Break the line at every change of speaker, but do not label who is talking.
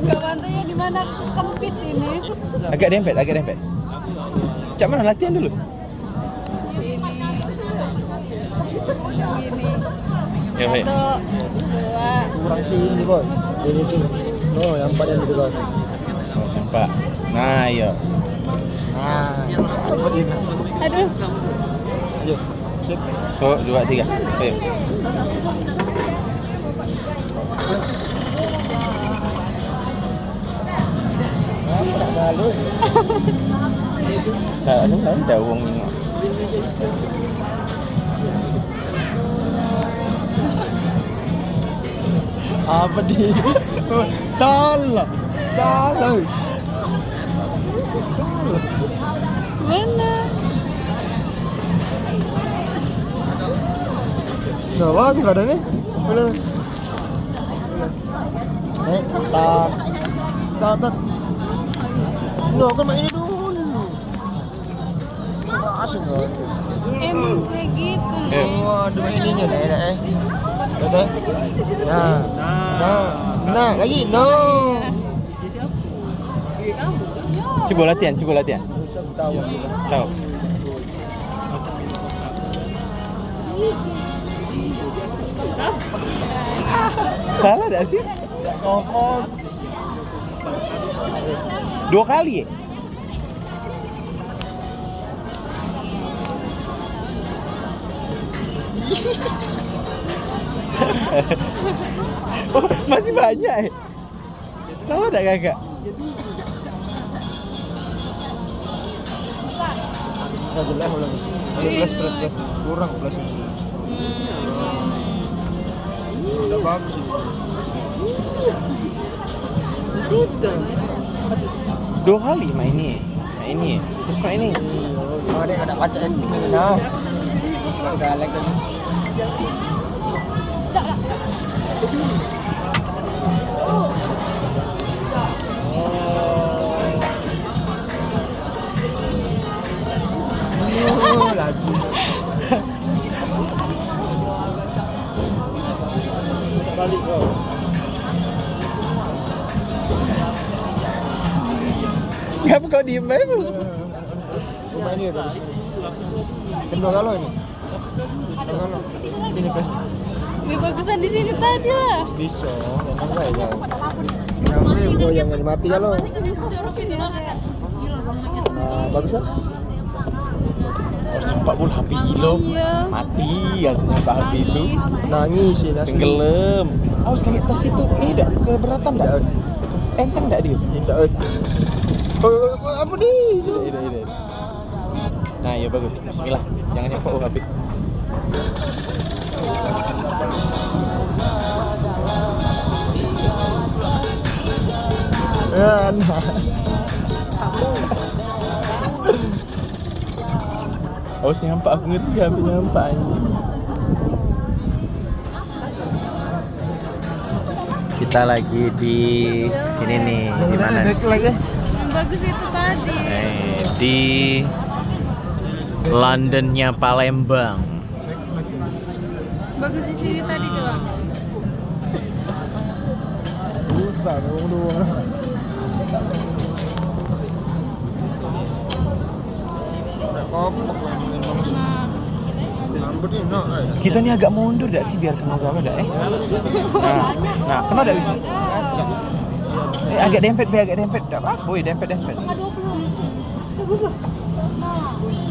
Gak bantunya di mana kempit ini.
Agak dempet. Cak mana latihan dulu?
Ini.
Ya, baik.
1, 2.
Kurang sih ini bos. Ini tuh. No, yang pada itu bos.
Oh, sempak. Nah, iya.
Nah, apa dia?
Aduh.
Ayo. Sip.
1, 2, 3. Ayo.
Apa nak malu?
Tak ada uang ini.
Apa dia? Salah.
Mana?
Nah, lagi ada nih. Mana? Tak. No, kan main ini dulu. Asik loh.
Emang kayak gitu nih.
Waduh, main ininya enak. Betul? Nah, lagi no.
Coba latihan. Tahu. Salah tak sih?
Oh.
2 kali ya? Oh, masih banyak ya? Salah tak kakak?
Nah, jelas ulang. Plus. Kurang plus. Udah bagus ini. Sudah.
2 kali main ini. Terus main ini.
Oh, dia ada baca ini. Nah. Udah lag lagi. Oh, lagi. Balik kau.
Kenapa kau diem aja?
Rumah ini ada di sini. Kedua kalau ini. Kalau sini pas.
Lebih bagusan di sini tadi lah.
Bisa, memang saya jauh. Yang ini yang mati kalau. Nah, bagus kan?
Harus nampak pun HP kilo.
Iya.
Mati harus nampak HP itu.
Nangis sih nasi.
Tenggelam. Awas kali atas itu. Ini tidak keberatan tak? Enteng tak dia?
Tidak. Apa nih?
Tidak. Nah, ya bagus. Bismillah. Jangan nyampak HP.
Ya, nah.
Awas nyampak, aku ngerti hampir nyampak ini. Kita lagi di sini nih, di mana?
Lagi.
Yang bagus itu tadi.
Di Londonnya Palembang.
Bagus di sini tadi coba.
Susah dong dua.
Kita nih agak mundur dak sih biar kena galau dak Nah, kena dak bisa. Agak dempet dak apa? Boy, dempet.